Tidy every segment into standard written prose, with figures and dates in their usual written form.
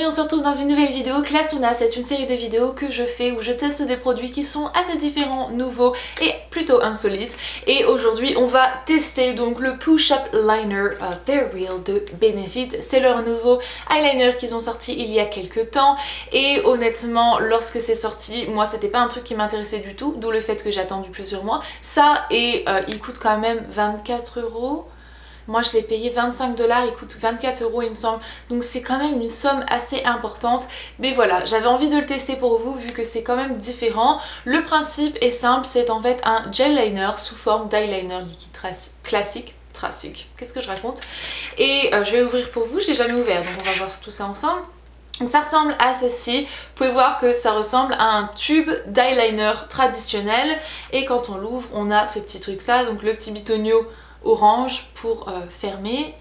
on se retrouve dans une nouvelle vidéo. Classuna, c'est une série de vidéos que je fais où je teste des produits qui sont assez différents, nouveaux et plutôt insolites. Et aujourd'hui on va tester donc le Push Up Liner They're Real de Benefit. C'est leur nouveau eyeliner qu'ils ont sorti il y a quelques temps et honnêtement lorsque c'est sorti, moi c'était pas un truc qui m'intéressait du tout, d'où le fait que j'ai attendu plusieurs mois. Ça et il coûte quand même 24 €. Moi je l'ai payé 25 $, il coûte 24 € il me semble, donc c'est quand même une somme assez importante. Mais voilà, j'avais envie de le tester pour vous vu que c'est quand même différent. Le principe est simple, c'est en fait un gel liner sous forme d'eyeliner liquide classique. Qu'est-ce que je raconte? Et je vais l'ouvrir pour vous, je l'ai jamais ouvert, donc on va voir tout ça ensemble. Donc ça ressemble à ceci, vous pouvez voir que ça ressemble à un tube d'eyeliner traditionnel et quand on l'ouvre on a ce petit truc là, donc le petit bitonio orange pour fermer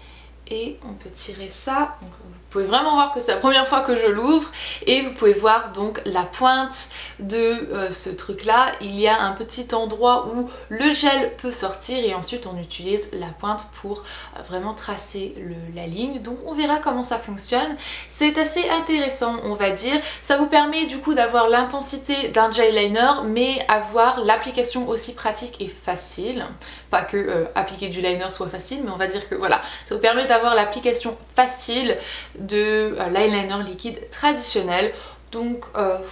et on peut tirer ça. Donc, vous pouvez vraiment voir que c'est la première fois que je l'ouvre et vous pouvez voir donc la pointe de ce truc là. Il y a un petit endroit où le gel peut sortir et ensuite on utilise la pointe pour vraiment tracer la ligne. Donc on verra comment ça fonctionne. C'est assez intéressant on va dire. Ça vous permet du coup d'avoir l'intensité d'un gel liner mais avoir l'application aussi pratique et facile. Pas que appliquer du liner soit facile mais on va dire que voilà, ça vous permet d'avoir l'application facile de l'eyeliner liquide traditionnel. Donc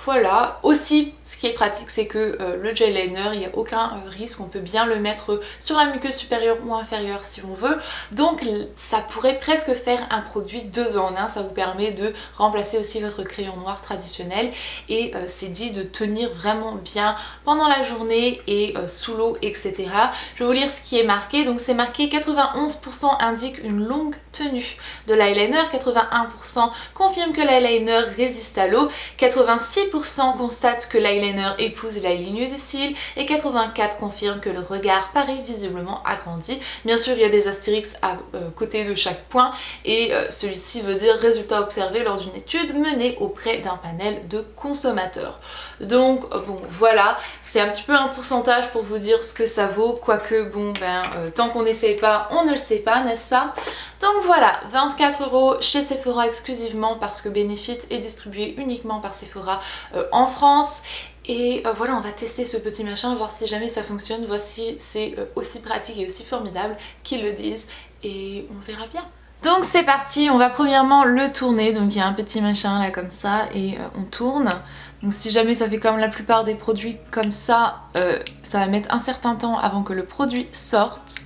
voilà, aussi ce qui est pratique c'est que le gel liner, il n'y a aucun risque, on peut bien le mettre sur la muqueuse supérieure ou inférieure si on veut. Donc ça pourrait presque faire un produit 2 en 1, ça vous permet de remplacer aussi votre crayon noir traditionnel et c'est dit de tenir vraiment bien pendant la journée et sous l'eau etc. Je vais vous lire ce qui est marqué, donc c'est marqué 91% indique une longue tenue de l'eyeliner, 81% confirme que l'eyeliner résiste à l'eau, 86% constatent que l'eyeliner épouse la ligne des cils et 84% confirment que le regard paraît visiblement agrandi. Bien sûr il y a des astérix à côté de chaque point et celui-ci veut dire résultat observé lors d'une étude menée auprès d'un panel de consommateurs. Donc bon voilà, c'est un petit peu un pourcentage pour vous dire ce que ça vaut, quoique bon tant qu'on n'essaye pas on ne le sait pas, n'est-ce pas? Donc voilà, 24 € chez Sephora exclusivement parce que Benefit est distribué uniquement par Sephora en France. Et voilà, on va tester ce petit machin, voir si jamais ça fonctionne, voir si c'est aussi pratique et aussi formidable qu'ils le disent et on verra bien. Donc c'est parti, on va premièrement le tourner, donc il y a un petit machin là comme ça et on tourne. Donc si jamais ça fait comme la plupart des produits comme ça va mettre un certain temps avant que le produit sorte.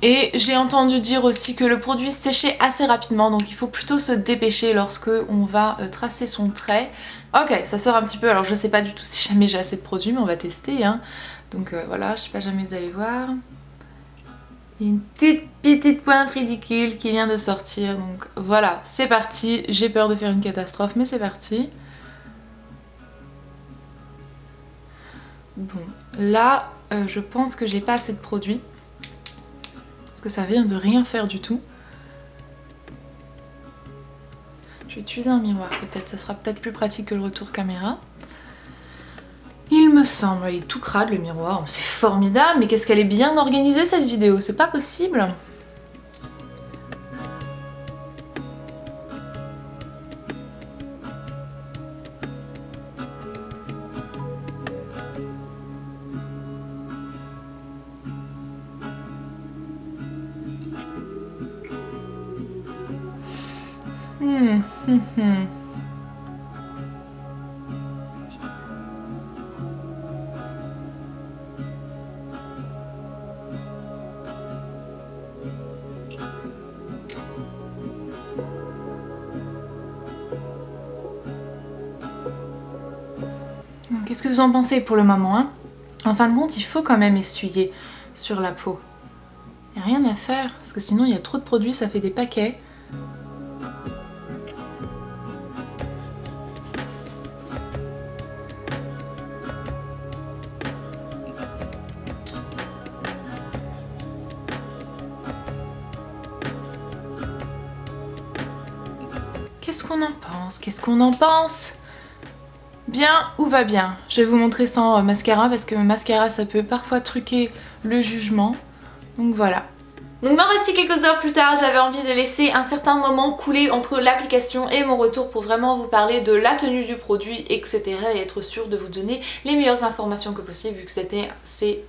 Et j'ai entendu dire aussi que le produit séchait assez rapidement, donc il faut plutôt se dépêcher lorsque on va tracer son trait. Ok, ça sort un petit peu, alors je sais pas du tout si jamais j'ai assez de produit, mais on va tester. Hein. Donc voilà, je sais pas jamais vous allez voir. Il y a une toute petite pointe ridicule qui vient de sortir, donc voilà, c'est parti. J'ai peur de faire une catastrophe, mais c'est parti. Bon, là, je pense que j'ai pas assez de produit. Parce que ça vient de rien faire du tout. Je vais utiliser un miroir peut-être, ça sera peut-être plus pratique que le retour caméra. Il me semble, il est tout crade le miroir, c'est formidable, mais qu'est-ce qu'elle est bien organisée cette vidéo, c'est pas possible. Qu'est-ce que vous en pensez pour le moment hein? En fin de compte, il faut quand même essuyer sur la peau. Il n'y a rien à faire, parce que sinon il y a trop de produits, ça fait des paquets. Qu'est-ce qu'on en pense? Qu'est-ce qu'on en pense? Bien ou pas bien? Je vais vous montrer sans mascara parce que mascara ça peut parfois truquer le jugement. Donc voilà. Donc me voici quelques heures plus tard, j'avais envie de laisser un certain moment couler entre l'application et mon retour pour vraiment vous parler de la tenue du produit, etc. et être sûre de vous donner les meilleures informations que possible vu que c'est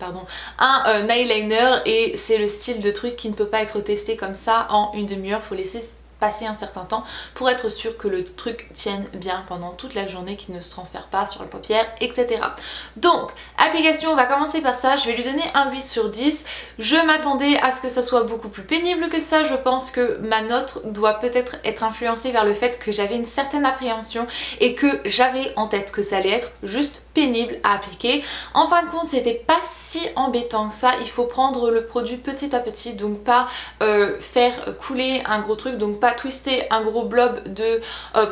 un eyeliner et c'est le style de truc qui ne peut pas être testé comme ça en une demi-heure, faut laisser passer un certain temps pour être sûr que le truc tienne bien pendant toute la journée, qu'il ne se transfère pas sur la paupière, etc. Donc, application, on va commencer par ça, je vais lui donner un 8 sur 10. Je m'attendais à ce que ça soit beaucoup plus pénible que ça, je pense que ma note doit peut-être être influencée vers le fait que j'avais une certaine appréhension et que j'avais en tête que ça allait être juste pénible à appliquer. En fin de compte, c'était pas si embêtant que ça, il faut prendre le produit petit à petit, donc pas faire couler un gros truc, donc pas twister un gros blob de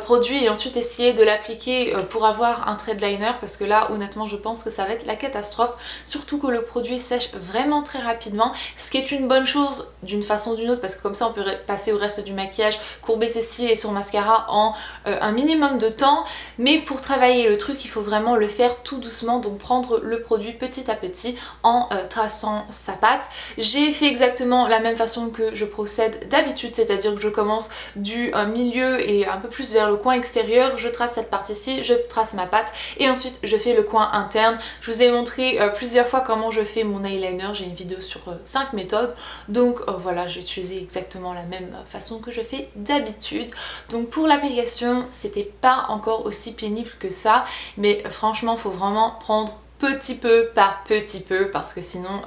produit et ensuite essayer de l'appliquer pour avoir un thread liner, parce que là honnêtement je pense que ça va être la catastrophe, surtout que le produit sèche vraiment très rapidement, ce qui est une bonne chose d'une façon ou d'une autre parce que comme ça on peut passer au reste du maquillage, courber ses cils et son mascara en un minimum de temps, mais pour travailler le truc il faut vraiment le faire tout doucement, donc prendre le produit petit à petit en traçant sa patte. J'ai fait exactement la même façon que je procède d'habitude, c'est-à-dire que je commence du milieu et un peu plus vers le coin extérieur, je trace cette partie-ci, je trace ma patte et ensuite je fais le coin interne. Je vous ai montré plusieurs fois comment je fais mon eyeliner, j'ai une vidéo sur 5 méthodes, donc voilà, j'ai utilisé exactement la même façon que je fais d'habitude. Donc pour l'application, c'était pas encore aussi pénible que ça, mais franchement faut vraiment prendre petit peu par petit peu parce que sinon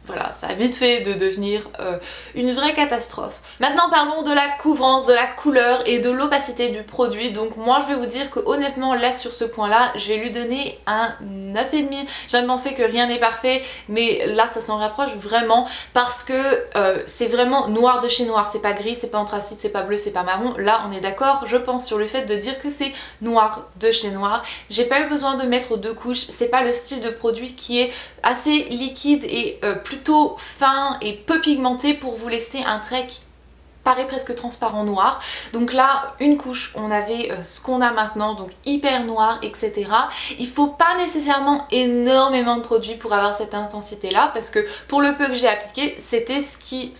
voilà, ça a vite fait de devenir une vraie catastrophe. Maintenant parlons de la couvrance, de la couleur et de l'opacité du produit. Donc moi je vais vous dire que honnêtement là sur ce point là, je vais lui donner un 9,5. J'aime penser que rien n'est parfait, mais là ça s'en rapproche vraiment parce que c'est vraiment noir de chez noir. C'est pas gris, c'est pas anthracite, c'est pas bleu, c'est pas marron. Là on est d'accord, je pense, sur le fait de dire que c'est noir de chez noir. J'ai pas eu besoin de mettre 2 couches, c'est pas le style de produit qui est assez liquide et plutôt fin et peu pigmenté pour vous laisser un trait qui paraît presque transparent noir. Donc là une couche, on avait ce qu'on a maintenant, donc hyper noir, etc. Il faut pas nécessairement énormément de produits pour avoir cette intensité là, parce que pour le peu que j'ai appliqué, c'était ce qui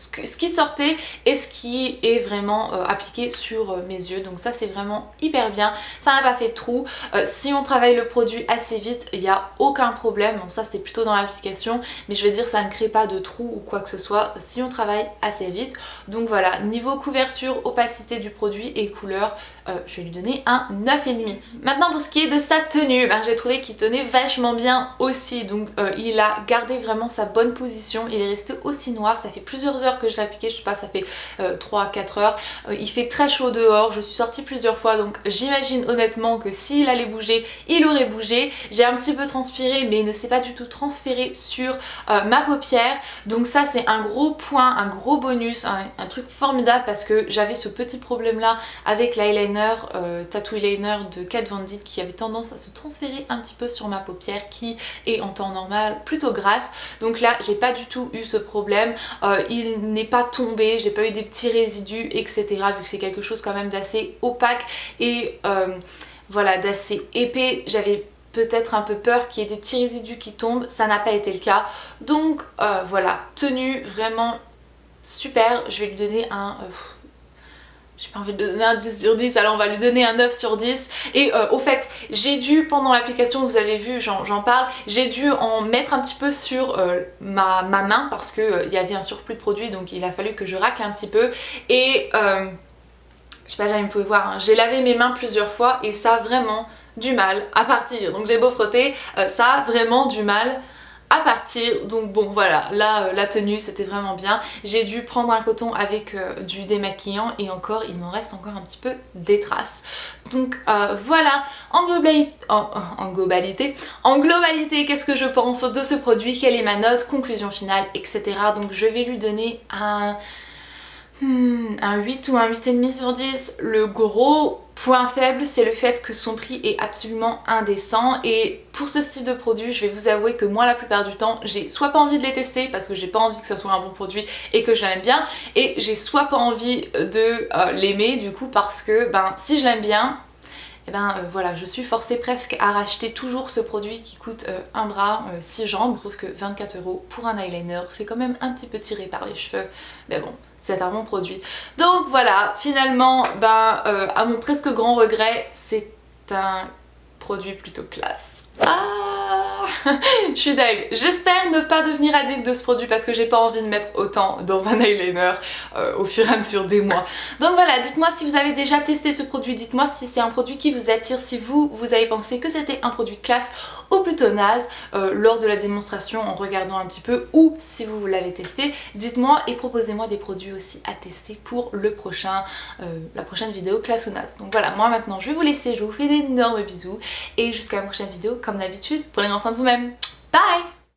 sortait et ce qui est vraiment appliqué sur mes yeux, donc ça c'est vraiment hyper bien, ça n'a pas fait de trou. Si on travaille le produit assez vite, il n'y a aucun problème, bon, ça c'était plutôt dans l'application, mais je veux dire ça ne crée pas de trou ou quoi que ce soit si on travaille assez vite. Donc voilà, niveau couverture, opacité du produit et couleur, je vais lui donner un 9,5. Maintenant pour ce qui est de sa tenue, j'ai trouvé qu'il tenait vachement bien aussi, donc il a gardé vraiment sa bonne position, il est resté aussi noir, ça fait plusieurs heures que je l'ai appliqué, je sais pas, ça fait 3-4 heures, il fait très chaud dehors, je suis sortie plusieurs fois, donc j'imagine honnêtement que s'il allait bouger, il aurait bougé. J'ai un petit peu transpiré mais il ne s'est pas du tout transféré sur ma paupière, donc ça c'est un gros point, un gros bonus, un truc formidable parce que j'avais ce petit problème là avec l'eyeliner Tattoo Eyeliner de Kat Von D qui avait tendance à se transférer un petit peu sur ma paupière qui est en temps normal plutôt grasse, donc là j'ai pas du tout eu ce problème, il n'est pas tombé, j'ai pas eu des petits résidus, etc. vu que c'est quelque chose quand même d'assez opaque et voilà, d'assez épais. J'avais peut-être un peu peur qu'il y ait des petits résidus qui tombent, ça n'a pas été le cas, donc voilà, tenue vraiment super. Je vais lui donner un... j'ai pas envie de donner un 10 sur 10, alors on va lui donner un 9 sur 10. Et au fait, j'ai dû, pendant l'application, vous avez vu, j'en parle, j'ai dû en mettre un petit peu sur ma main parce que il y avait un surplus de produit, donc il a fallu que je racle un petit peu. Et je sais pas, jamais vous pouvez voir, hein, j'ai lavé mes mains plusieurs fois et ça a vraiment du mal à partir. Donc j'ai beau frotter, ça a vraiment du mal à partir. Donc bon voilà, là la tenue c'était vraiment bien. J'ai dû prendre un coton avec du démaquillant et encore il m'en reste encore un petit peu des traces. Donc voilà, en globalité, qu'est-ce que je pense de ce produit, quelle est ma note, conclusion finale, etc. Donc je vais lui donner un 8 ou un 8,5 sur 10. Le gros point faible c'est le fait que son prix est absolument indécent et pour ce style de produit je vais vous avouer que moi la plupart du temps j'ai soit pas envie de les tester parce que j'ai pas envie que ça soit un bon produit et que je l'aime bien, et j'ai soit pas envie de l'aimer du coup parce que si je l'aime bien et ben voilà, je suis forcée presque à racheter toujours ce produit qui coûte un bras, 6 jambes. Je trouve que 24 € pour un eyeliner, c'est quand même un petit peu tiré par les cheveux, mais bon, c'est un bon produit. Donc voilà, finalement, à mon presque grand regret, c'est un produit plutôt classe. Ah, je suis dingue. J'espère ne pas devenir addict de ce produit parce que j'ai pas envie de mettre autant dans un eyeliner au fur et à mesure des mois. Donc voilà, dites-moi si vous avez déjà testé ce produit, dites-moi si c'est un produit qui vous attire, si vous avez pensé que c'était un produit classe ou plutôt naze lors de la démonstration en regardant un petit peu, ou si vous l'avez testé, dites-moi et proposez-moi des produits aussi à tester pour la prochaine vidéo classe ou naze. Donc voilà, moi maintenant je vais vous laisser, je vous fais d'énormes bisous et jusqu'à la prochaine vidéo comme d'habitude, prenez bien soin de vous-même. Bye!